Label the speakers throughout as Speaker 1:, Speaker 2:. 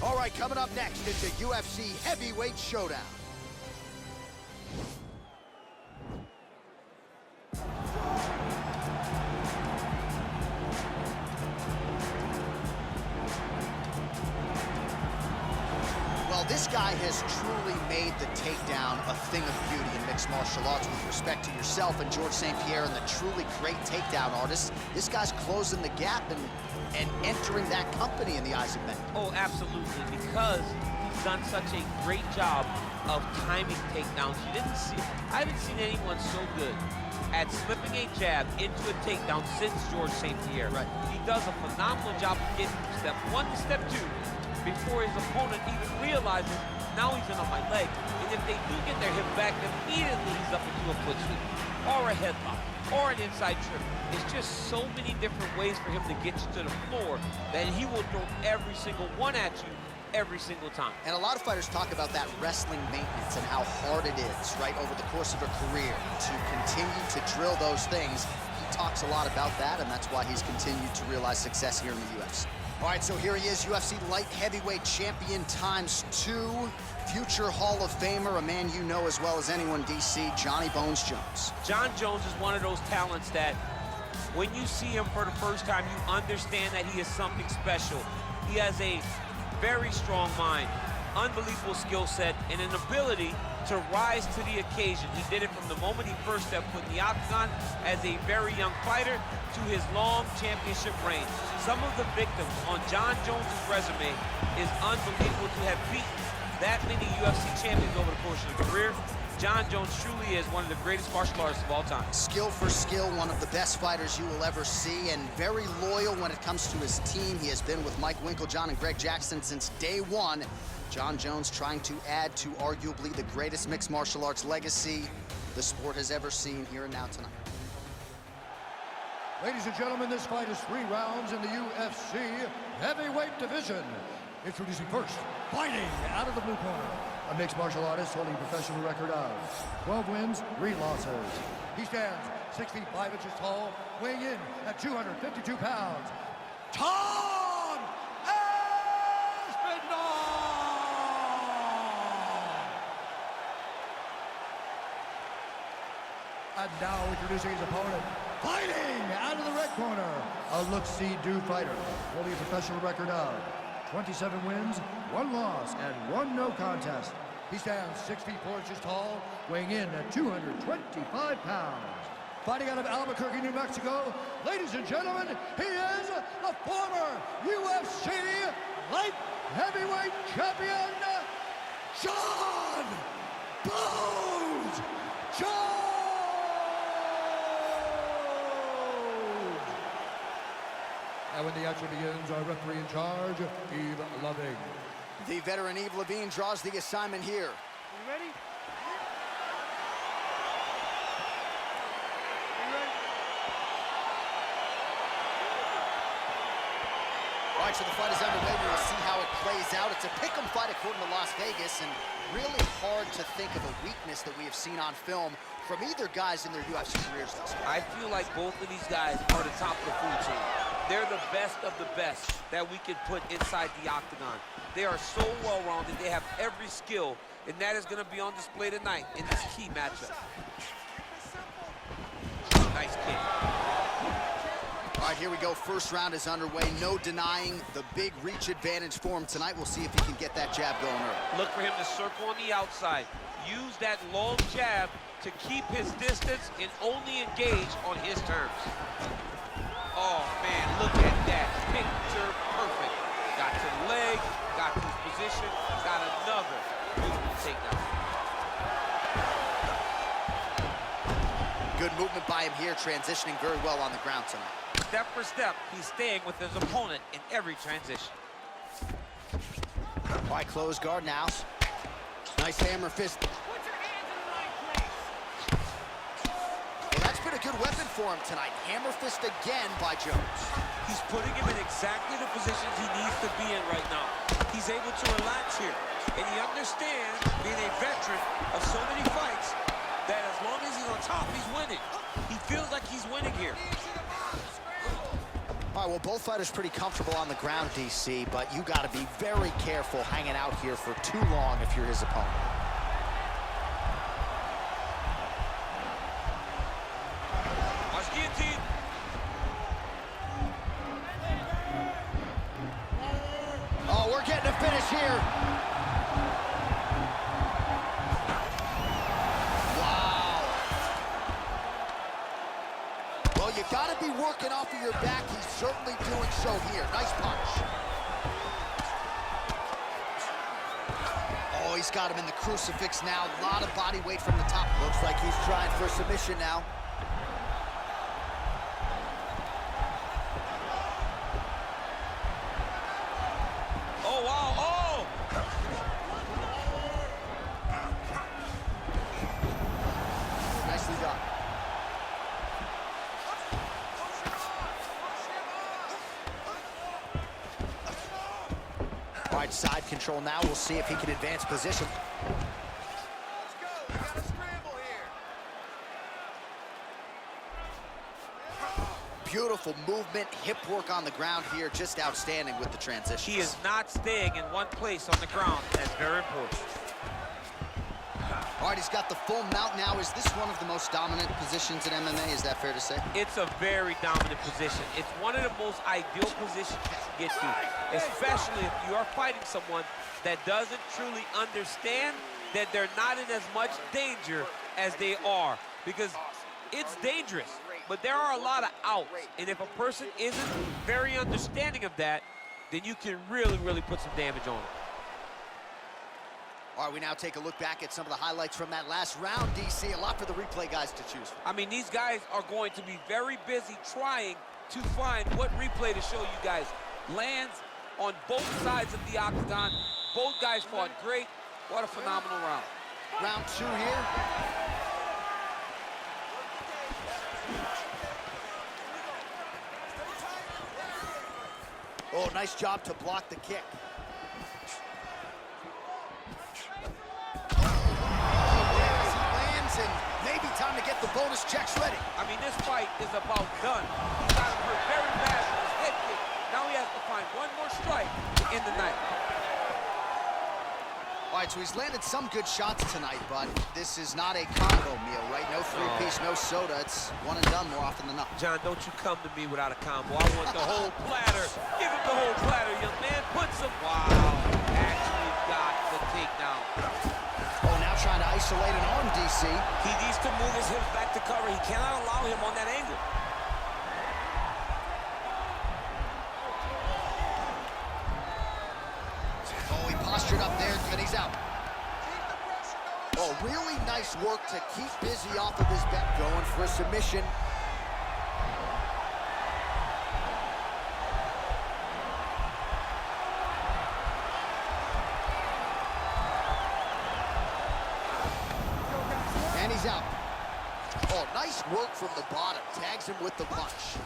Speaker 1: All right, coming up next, it's a UFC heavyweight showdown. Well, this guy has truly made the takedown a thing of beauty in mixed martial arts. With respect to yourself and George St. Pierre and the truly great takedown artists, this guy's closing the gap and entering that company in the eyes of many.
Speaker 2: Oh, absolutely, because he's done such a great job of timing takedowns. I haven't seen anyone so good at slipping a jab into a takedown since George St. Pierre.
Speaker 1: Right.
Speaker 2: He does a phenomenal job of getting from step 1 to step 2 before his opponent even realizes now he's in on my leg. And if they do get their hip back, immediately he's up into a foot sweep or a headlock or an inside trip. It's just so many different ways for him to get you to the floor that he will throw every single one at you every single time.
Speaker 1: And a lot of fighters talk about that wrestling maintenance and how hard it is, right, over the course of a career to continue to drill those things. He talks a lot about that, and that's why he's continued to realize success here in the UFC. All right, so here he is, UFC light heavyweight champion ×2, future Hall of Famer, a man you know as well as anyone, DC, Johnny Bones Jones.
Speaker 2: Jon Jones is one of those talents that when you see him for the first time, you understand that he is something special. He has a very strong mind, unbelievable skill set, and an ability to rise to the occasion. He did it from the moment he first stepped foot in the octagon as a very young fighter to his long championship reign. Some of the victims on Jon Jones' resume is unbelievable to have beaten that many UFC champions over the course of a career. Jon Jones truly is one of the greatest martial artists of all time.
Speaker 1: Skill for skill, one of the best fighters you will ever see, and very loyal when it comes to his team. He has been with Mike Winkeljohn and Greg Jackson since day one. Jon Jones trying to add to arguably the greatest mixed martial arts legacy the sport has ever seen here and now tonight.
Speaker 3: Ladies and gentlemen, this fight is 3 rounds in the UFC heavyweight division. Introducing first, fighting out of the blue corner, a mixed martial artist holding a professional record of 12 wins, 3 losses. He stands 6 feet 5 inches tall, weighing in at 252 pounds. Tom ASPINALL! And now introducing his opponent, fighting out of the red corner, a look-see-do fighter, holding a professional record of 27 wins, 1 loss, and 1 no contest. He stands 6 feet 4 inches tall, weighing in at 225 pounds. Fighting out of Albuquerque, New Mexico, ladies and gentlemen, he is the former UFC light heavyweight champion, Jon Bones Jones! And when the action begins, our referee in charge, Yves Loving.
Speaker 1: The veteran Yves Levine draws the assignment here.
Speaker 4: You ready?
Speaker 1: All right, so the fight is underway. We will see how it plays out. It's a pick'em fight according to Las Vegas, and really hard to think of a weakness that we have seen on film from either guys in their UFC careers thus far.
Speaker 2: I feel like both of these guys are the top of the food chain. They're the best of the best that we can put inside the octagon. They are so well-rounded. They have every skill, and that is going to be on display tonight in this key matchup. Nice kick.
Speaker 1: All right, here we go. First round is underway. No denying the big reach advantage for him tonight. We'll see if he can get that jab going early.
Speaker 2: Look for him to circle on the outside. Use that long jab to keep his distance and only engage on his terms. Oh, man, look at that. Picture perfect. Got to the leg, got to his position, got another beautiful takedown.
Speaker 1: Good movement by him here, transitioning very well on the ground tonight.
Speaker 2: Step for step, he's staying with his opponent in every transition.
Speaker 1: All right, close guard now. Nice hammer fist. Well, that's been a good weapon for him tonight. Hammer fist again by Jones.
Speaker 2: He's putting him in exactly the positions he needs to be in right now. He's able to relax here. And he understands, being a veteran of so many fights, that as long as he's on top, he's winning. He feels like he's winning here.
Speaker 1: All right, well, both fighters pretty comfortable on the ground, DC, but you got to be very careful hanging out here for too long if you're his opponent.
Speaker 2: Watch guillotine.
Speaker 1: Oh, we're getting a finish here. Well, you got to be working off of your back. He's certainly doing so here. Nice punch. Oh, he's got him in the crucifix now. A lot of body weight from the top. Looks like he's trying for submission now.
Speaker 2: Oh, wow. Oh!
Speaker 1: Nicely done. All right, side control now. We'll see if he can advance position.
Speaker 4: Let's go. We got a scramble here.
Speaker 1: Beautiful movement, hip work on the ground here. Just outstanding with the transition.
Speaker 2: He is not staying in one place on the ground. That's very important.
Speaker 1: All right, he's got the full mount now. Is this one of the most dominant positions in MMA? Is that fair to say?
Speaker 2: It's a very dominant position. It's one of the most ideal positions you can get to, especially if you are fighting someone that doesn't truly understand that they're not in as much danger as they are, because it's dangerous, but there are a lot of outs, and if a person isn't very understanding of that, then you can really put some damage on them.
Speaker 1: All right, we now take a look back at some of the highlights from that last round, DC. A lot for the replay guys to choose from.
Speaker 2: I mean, these guys are going to be very busy trying to find what replay to show you guys. Lands on both sides of the octagon. Both guys fought great. What a phenomenal round.
Speaker 1: Round two here. Oh, nice job to block the kick. And maybe time to get the bonus checks ready.
Speaker 2: I mean, this fight is about done. He got him hurt very bad with his head kick. Now he has to find one more strike to end the night.
Speaker 1: All right, so he's landed some good shots tonight, but this is not a combo meal, right? No three-piece, no soda. It's one and done more often than not.
Speaker 2: John, don't you come to me without a combo. I want the whole platter. Give him the whole platter, young man. Put some... Wow. Actually got the takedown.
Speaker 1: Oh, now trying to isolate an arm, DC.
Speaker 2: He needs to move his hips back to cover. He cannot allow him on that angle.
Speaker 1: Oh, he postured up there, and he's out. Oh, really nice work to keep busy off of his back. Going for a submission. And he's out. Oh, nice work from the bottom. Tags him with the punch.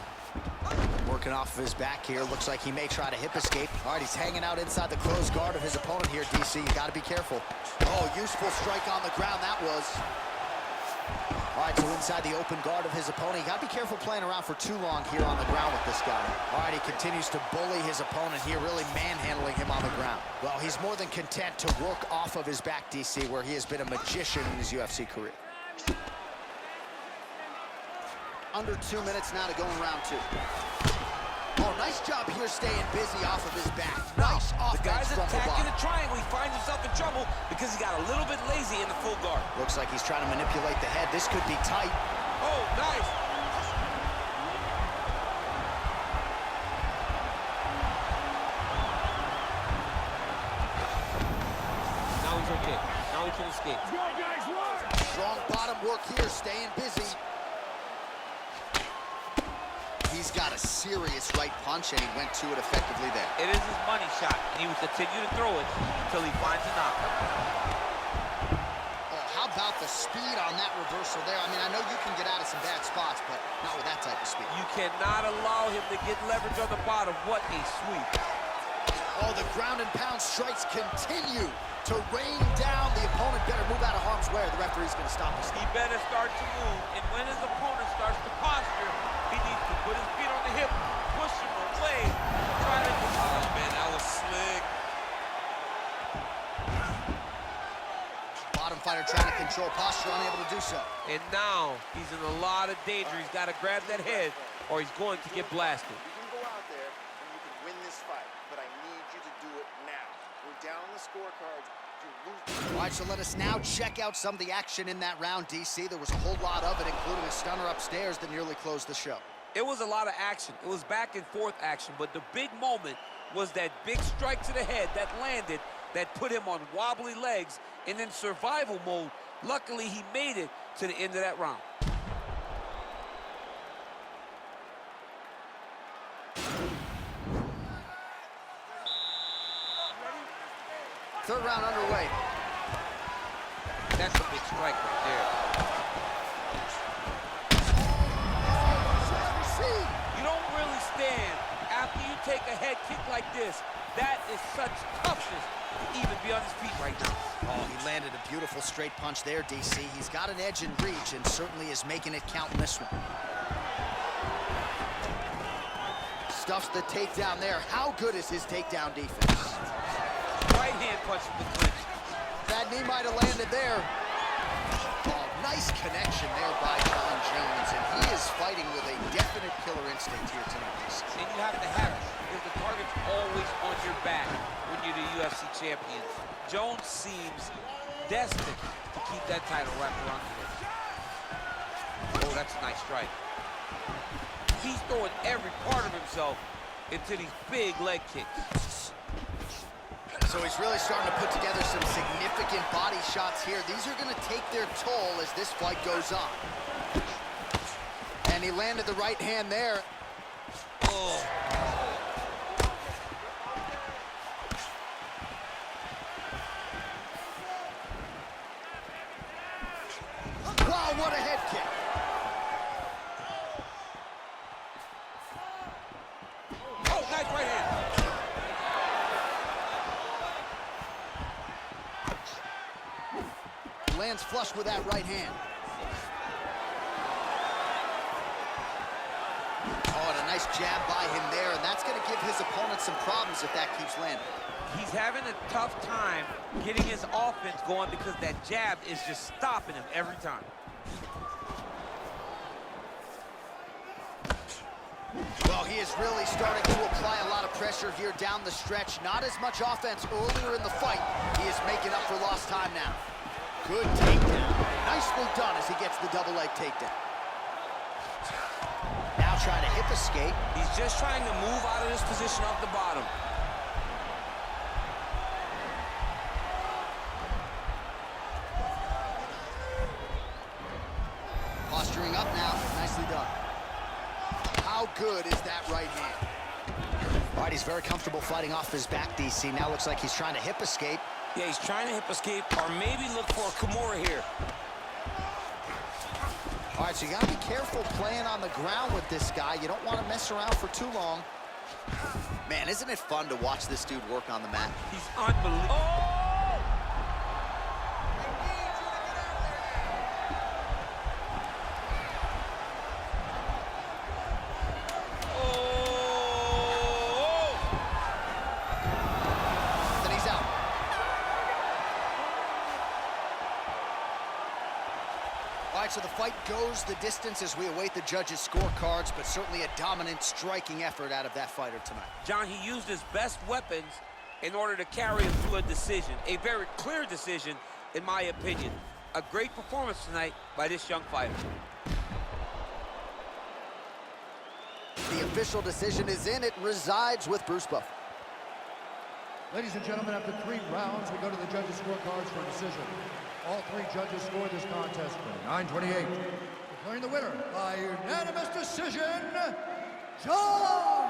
Speaker 1: Working off of his back here. Looks like he may try to hip escape. All right, he's hanging out inside the closed guard of his opponent here, DC. You got to be careful. Oh, useful strike on the ground, that was. All right, so inside the open guard of his opponent. You got to be careful playing around for too long here on the ground with this guy. All right, he continues to bully his opponent here, really manhandling him on the ground. Well, he's more than content to work off of his back, DC, where he has been a magician in his UFC career. Under 2 minutes now to go in round two. Oh, nice job here staying busy off of his back. Nice offense.
Speaker 2: The guy's
Speaker 1: from the
Speaker 2: attacking
Speaker 1: bottom.
Speaker 2: the triangle. He finds himself in trouble because he got a little bit lazy in the full guard.
Speaker 1: Looks like he's trying to manipulate the head. This could be tight.
Speaker 2: Oh, nice. Now he's okay. Now he can escape.
Speaker 1: Strong bottom work here, staying busy. He's got a serious right punch, and he went to it effectively there.
Speaker 2: It is his money shot, and he will continue to throw it until he finds a knockout.
Speaker 1: Oh, how about the speed on that reversal there? I mean, I know you can get out of some bad spots, but not with that type of speed.
Speaker 2: You cannot allow him to get leverage on the bottom. What a sweep.
Speaker 1: Oh, the ground and pound strikes continue to rain down. The opponent better move out of harm's way, or the referee's going to stop this.
Speaker 2: He better start to move, and when his opponent starts to posture, he needs to put his feet on the hip, push him way. Trying to...
Speaker 5: Oh, man, that was slick.
Speaker 1: Bottom fighter trying to control posture, unable to do so.
Speaker 2: And now he's in a lot of danger. He's got to grab that head or he's going to get blasted.
Speaker 4: You can go out there and you can win this fight, but I need you to do it now. We're down on the scorecards.
Speaker 1: All right, so let us now check out some of the action in that round, DC. There was a whole lot of it, including a stunner upstairs that nearly closed the show.
Speaker 2: It was a lot of action. It was back and forth action, but the big moment was that big strike to the head that landed, that put him on wobbly legs and in survival mode. Luckily, he made it to the end of that round.
Speaker 1: Third round underway.
Speaker 2: That's a big strike right there. You don't really stand after you take a head kick like this. That is such toughness to even be on his feet right now.
Speaker 1: Oh, he landed a beautiful straight punch there, DC. He's got an edge in reach and certainly is making it count in this one. Stuffs the takedown there. How good is his takedown defense?
Speaker 2: Right hand punch from the clinch.
Speaker 1: That knee might have landed there. Oh, nice connection there by Jon Jones, and he is fighting with a definite killer instinct here tonight.
Speaker 2: And you have to have it, because the target's always on your back when you're the UFC champion. Jones seems destined to keep that title wrapped around his waist. Oh, that's a nice strike. He's throwing every part of himself into these big leg kicks.
Speaker 1: So he's really starting to put together some significant body shots here. These are going to take their toll as this fight goes on. And he landed the right hand there.
Speaker 2: Oh.
Speaker 1: Wow, what a head kick.
Speaker 2: Oh, nice right hand.
Speaker 1: Lands flush with that right hand. Oh, and a nice jab by him there, and that's going to give his opponent some problems if that keeps landing.
Speaker 2: He's having a tough time getting his offense going because that jab is just stopping him every time.
Speaker 1: Well, he is really starting to apply a lot of pressure here down the stretch. Not as much offense earlier in the fight. He is making up for lost time now. Good takedown. Nicely done as he gets the double leg takedown. Now trying to hip escape.
Speaker 2: He's just trying to move out of this position off the bottom.
Speaker 1: Posturing up now. Nicely done. How good is that right hand? All right, he's very comfortable fighting off his back, DC. Now looks like he's trying to hip escape.
Speaker 2: Yeah, he's trying to hip escape or maybe look for a Kimura here.
Speaker 1: All right, so you got to be careful playing on the ground with this guy. You don't want to mess around for too long. Man, isn't it fun to watch this dude work on the mat?
Speaker 2: He's unbelievable. Oh!
Speaker 1: Then he's out. All right, so the fight goes the distance as we await the judges' scorecards, but certainly a dominant striking effort out of that fighter tonight.
Speaker 2: John, he used his best weapons in order to carry him to a decision. A very clear decision, in my opinion. A great performance tonight by this young fighter.
Speaker 1: The official decision is in. It resides with Bruce Buffer.
Speaker 3: Ladies and gentlemen, after 3 rounds, we go to the judges' scorecards for a decision. All 3 judges scored this contest for 928. Declaring the winner by unanimous decision, JON!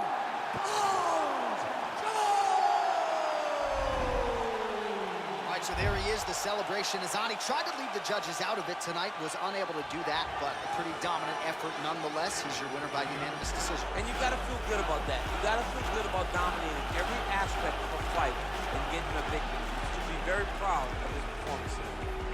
Speaker 1: All right, so there he is. The celebration is on. He tried to leave the judges out of it tonight, was unable to do that, but a pretty dominant effort nonetheless. He's your winner by unanimous decision.
Speaker 2: And you gotta feel good about that. You gotta feel good about dominating every aspect of a fight and getting a victory. You should be very proud of his performance tonight.